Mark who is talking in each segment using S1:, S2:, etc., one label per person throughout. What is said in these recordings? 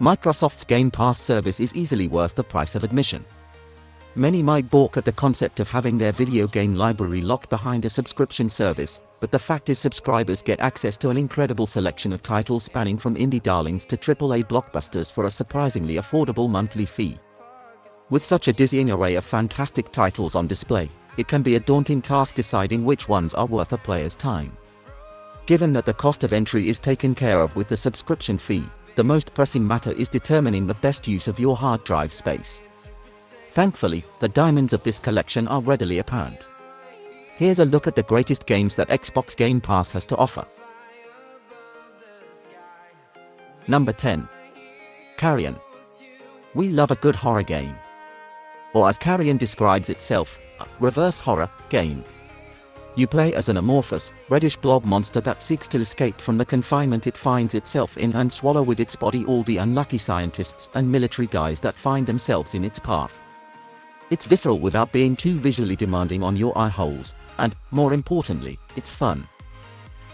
S1: Microsoft's Game Pass service is easily worth the price of admission. Many might balk at the concept of having their video game library locked behind a subscription service, but the fact is subscribers get access to an incredible selection of titles spanning from indie darlings to AAA blockbusters for a surprisingly affordable monthly fee. With such a dizzying array of fantastic titles on display, it can be a daunting task deciding which ones are worth a player's time. Given that the cost of entry is taken care of with the subscription fee, the most pressing matter is determining the best use of your hard drive space. Thankfully, the diamonds of this collection are readily apparent. Here's a look at the greatest games that Xbox Game Pass has to offer. Number 10. Carrion. We love a good horror game. Or as Carrion describes itself, a reverse horror game. You play as an amorphous, reddish blob monster that seeks to escape from the confinement it finds itself in and swallow with its body all the unlucky scientists and military guys that find themselves in its path. It's visceral without being too visually demanding on your eye holes, and, more importantly, it's fun.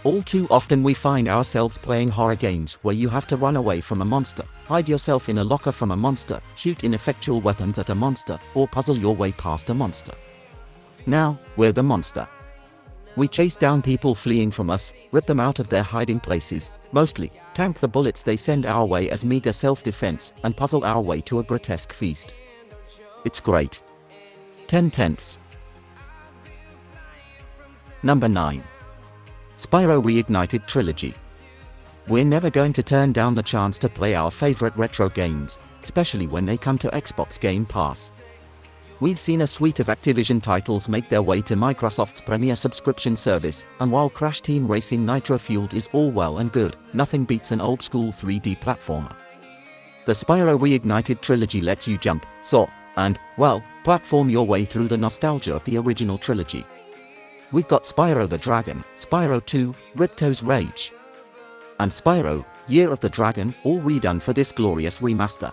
S1: All too often we find ourselves playing horror games where you have to run away from a monster, hide yourself in a locker from a monster, shoot ineffectual weapons at a monster, or puzzle your way past a monster. Now, we're the monster. We chase down people fleeing from us, rip them out of their hiding places, mostly, tank the bullets they send our way as meager self-defense, and puzzle our way to a grotesque feast. It's great. 10/10. Number 9. Spyro Reignited Trilogy. We're never going to turn down the chance to play our favorite retro games, especially when they come to Xbox Game Pass. We've seen a suite of Activision titles make their way to Microsoft's premier subscription service, and while Crash Team Racing Nitro Fueled is all well and good, nothing beats an old-school 3D platformer. The Spyro Reignited Trilogy lets you jump, soar, and, well, platform your way through the nostalgia of the original trilogy. We've got Spyro the Dragon, Spyro 2, Ripto's Rage, and Spyro, Year of the Dragon, all redone for this glorious remaster.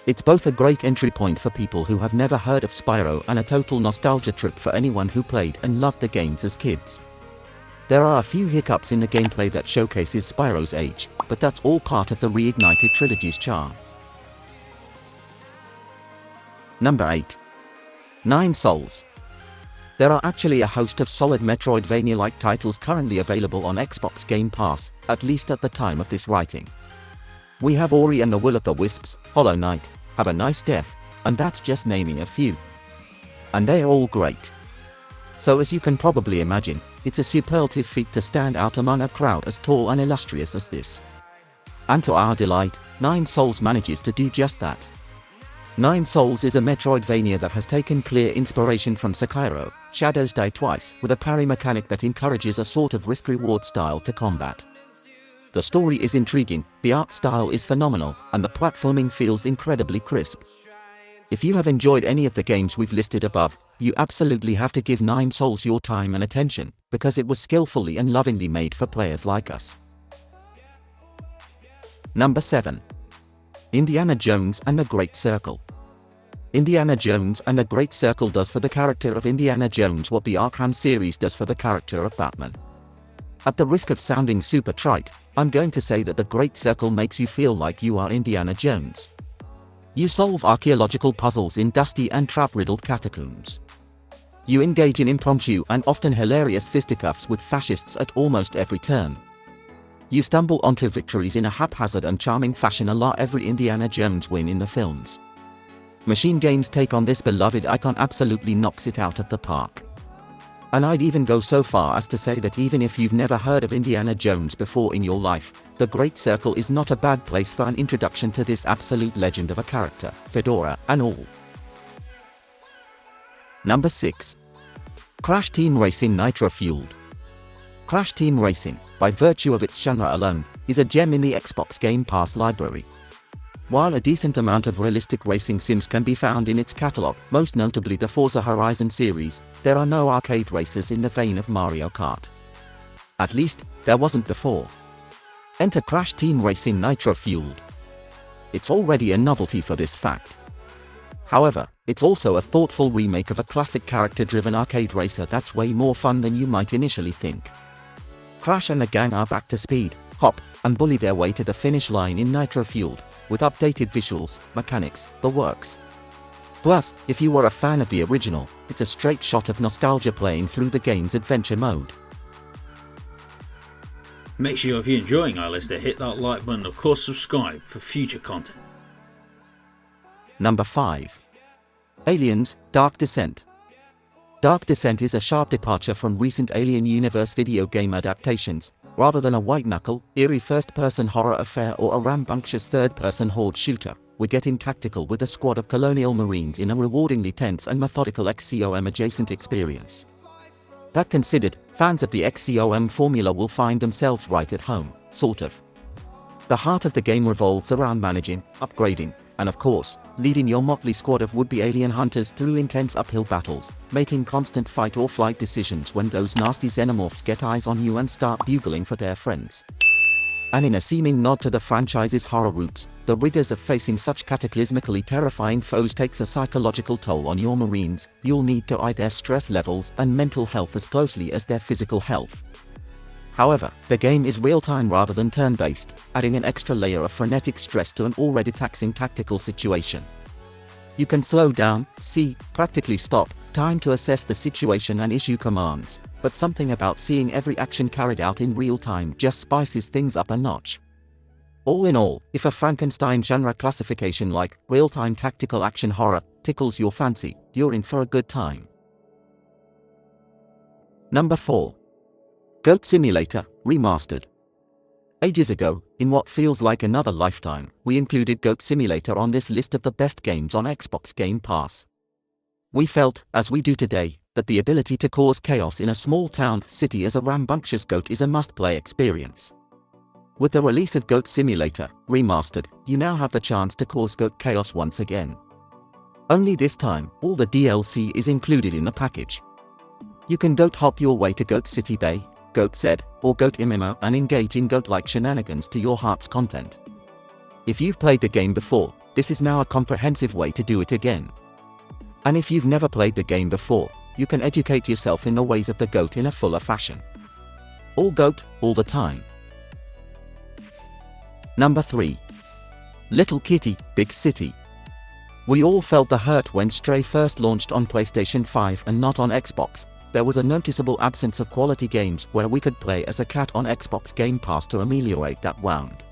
S1: It's both a great entry point for people who have never heard of Spyro and a total nostalgia trip for anyone who played and loved the games as kids. There are a few hiccups in the gameplay that showcases Spyro's age, but that's all part of the Reignited Trilogy's charm. Number 8. Nine Souls. There are actually a host of solid Metroidvania-like titles currently available on Xbox Game Pass, at least at the time of this writing. We have Ori and the Will of the Wisps, Hollow Knight, Have a Nice Death, and that's just naming a few. And they're all great. So as you can probably imagine, it's a superlative feat to stand out among a crowd as tall and illustrious as this. And to our delight, Nine Souls manages to do just that. Nine Souls is a Metroidvania that has taken clear inspiration from Sekiro, Shadows Die Twice, with a parry mechanic that encourages a sort of risk-reward style to combat. The story is intriguing, the art style is phenomenal, and the platforming feels incredibly crisp. If you have enjoyed any of the games we've listed above, you absolutely have to give Nine Souls your time and attention, because it was skillfully and lovingly made for players like us. Number 7. Indiana Jones and the Great Circle. Indiana Jones and the Great Circle does for the character of Indiana Jones what the Arkham series does for the character of Batman. At the risk of sounding super trite, I'm going to say that the Great Circle makes you feel like you are Indiana Jones. You solve archaeological puzzles in dusty and trap-riddled catacombs. You engage in impromptu and often hilarious fisticuffs with fascists at almost every turn. You stumble onto victories in a haphazard and charming fashion a la every Indiana Jones win in the films. Machine Games' take on this beloved icon absolutely knocks it out of the park. And I'd even go so far as to say that even if you've never heard of Indiana Jones before in your life, the Great Circle is not a bad place for an introduction to this absolute legend of a character, fedora and all. Number 6. Crash Team Racing Nitro Fueled. Crash Team Racing, by virtue of its genre alone, is a gem in the Xbox Game Pass library. While a decent amount of realistic racing sims can be found in its catalog, most notably the Forza Horizon series, there are no arcade races in the vein of Mario Kart. At least, there wasn't before. Enter Crash Team Racing Nitro Fueled. It's already a novelty for this fact. However, it's also a thoughtful remake of a classic character-driven arcade racer that's way more fun than you might initially think. Crash and the gang are back to speed, hop, and bully their way to the finish line in nitro-fueled, with updated visuals, mechanics, the works. Plus, if you were a fan of the original, it's a straight shot of nostalgia playing through the game's adventure mode.
S2: Make sure if you're enjoying our list to hit that like button and of course subscribe for future content.
S1: Number 5. Aliens: Dark Descent. Dark Descent is a sharp departure from recent Alien Universe video game adaptations. Rather than a white-knuckle, eerie first-person horror affair or a rambunctious third-person horde shooter, we're getting tactical with a squad of colonial marines in a rewardingly tense and methodical XCOM-adjacent experience. That considered, fans of the XCOM formula will find themselves right at home, sort of. The heart of the game revolves around managing, upgrading, and of course, leading your motley squad of would-be alien hunters through intense uphill battles, making constant fight-or-flight decisions when those nasty xenomorphs get eyes on you and start bugling for their friends. And in a seeming nod to the franchise's horror roots, the rigors of facing such cataclysmically terrifying foes takes a psychological toll on your marines. You'll need to eye their stress levels and mental health as closely as their physical health. However, the game is real-time rather than turn-based, adding an extra layer of frenetic stress to an already taxing tactical situation. You can slow down, see, practically stop, time to assess the situation and issue commands, but something about seeing every action carried out in real time just spices things up a notch. All in all, if a Frankenstein genre classification like real-time tactical action horror tickles your fancy, you're in for a good time. Number 4. Goat Simulator Remastered. Ages ago, in what feels like another lifetime, we included Goat Simulator on this list of the best games on Xbox Game Pass. We felt, as we do today, that the ability to cause chaos in a small town city as a rambunctious goat is a must-play experience. With the release of Goat Simulator Remastered, you now have the chance to cause goat chaos once again. Only this time, all the DLC is included in the package. You can goat hop your way to Goat City Bay, Goat Z, or Goat MMO and engage in goat-like shenanigans to your heart's content. If you've played the game before, this is now a comprehensive way to do it again. And if you've never played the game before, you can educate yourself in the ways of the goat in a fuller fashion. All goat, all the time. Number 3. Little Kitty, Big City. We all felt the hurt when Stray first launched on PlayStation 5 and not on Xbox. There was a noticeable absence of quality games where we could play as a cat on Xbox Game Pass to ameliorate that wound.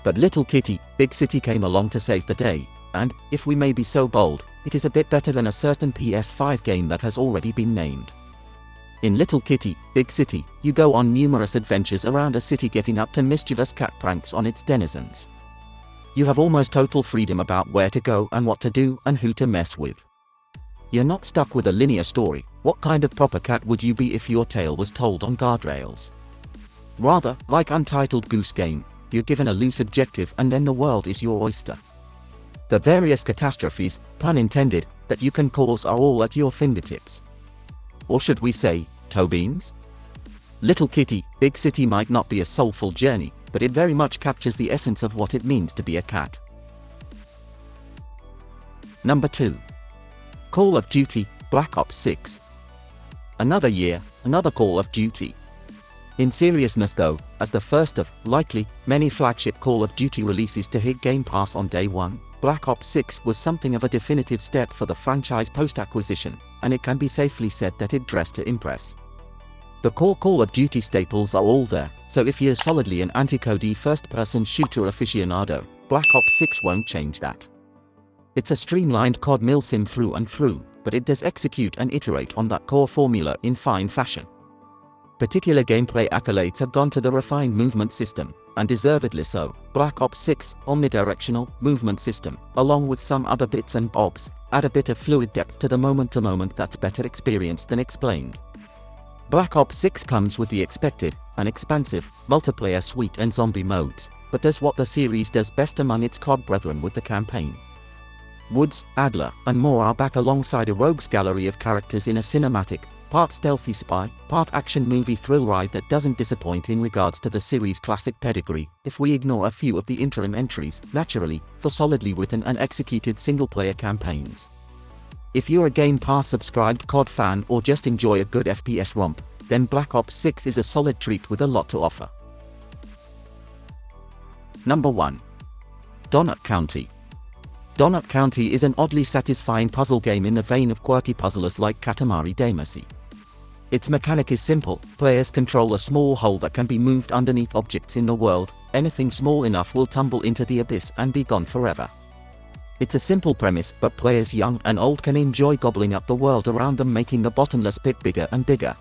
S1: But Little Kitty, Big City came along to save the day, and, if we may be so bold, it is a bit better than a certain PS5 game that has already been named. In Little Kitty, Big City, you go on numerous adventures around a city getting up to mischievous cat pranks on its denizens. You have almost total freedom about where to go and what to do and who to mess with. You're not stuck with a linear story. What kind of proper cat would you be if your tale was told on guardrails? Rather, like Untitled Goose Game, you're given a loose objective and then the world is your oyster. The various catastrophes, pun intended, that you can cause are all at your fingertips. Or should we say, toe beans? Little Kitty, Big City might not be a soulful journey, but it very much captures the essence of what it means to be a cat. Number 2. Call of Duty, Black Ops 6. Another year, another Call of Duty. In seriousness though, as the first of, likely, many flagship Call of Duty releases to hit Game Pass on day one, Black Ops 6 was something of a definitive step for the franchise post-acquisition, and it can be safely said that it dressed to impress. The core Call of Duty staples are all there, so if you're solidly an anti-COD first-person shooter aficionado, Black Ops 6 won't change that. It's a streamlined COD milsim through and through, but it does execute and iterate on that core formula in fine fashion. Particular gameplay accolades have gone to the refined movement system, and deservedly so. Black Ops 6 omnidirectional movement system, along with some other bits and bobs, add a bit of fluid depth to the moment-to-moment that's better experienced than explained. Black Ops 6 comes with the expected and expansive multiplayer suite and zombie modes, but does what the series does best among its COD brethren with the campaign. Woods, Adler, and more are back alongside a rogues gallery of characters in a cinematic, part stealthy spy, part action movie thrill ride that doesn't disappoint in regards to the series' classic pedigree, if we ignore a few of the interim entries, naturally, for solidly written and executed single-player campaigns. If you're a Game Pass subscribed COD fan or just enjoy a good FPS romp, then Black Ops 6 is a solid treat with a lot to offer. Number 1. Donut County. Donut County is an oddly satisfying puzzle game in the vein of quirky puzzlers like Katamari Damacy. Its mechanic is simple. Players control a small hole that can be moved underneath objects in the world. Anything small enough will tumble into the abyss and be gone forever. It's a simple premise, but players young and old can enjoy gobbling up the world around them, making the bottomless pit bigger and bigger.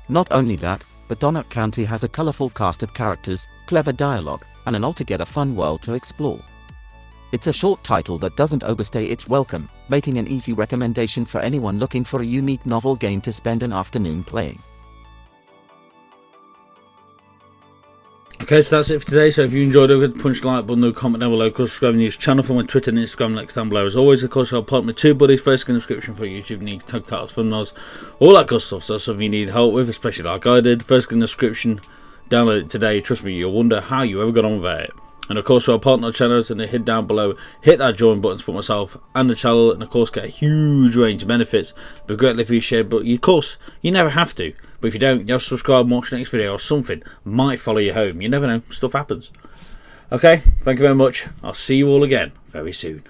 S1: Not only that, but Donut County has a colorful cast of characters, clever dialogue, and an altogether fun world to explore. It's a short title that doesn't overstay its welcome, making an easy recommendation for anyone looking for a unique novel game to spend an afternoon playing.
S2: Okay, so that's it for today. So if you enjoyed it, punch the like button, comment down below, subscribe to the news channel for my Twitter and Instagram links down below. As always, of course, I'll put my TubeBuddy first in the description for YouTube needs, tag titles, thumbnails, all that good stuff. So that's something you need help with, especially like I did. First in the description, download it today. Trust me, you'll wonder how you ever got on without it. And of course, our partner channels, and hit down below, hit that join button to support myself and the channel, and of course get a huge range of benefits. But greatly appreciated. But of course, you never have to. But if you don't, you have to subscribe and watch the next video, or something might follow you home. You never know, stuff happens. Okay, thank you very much. I'll see you all again very soon.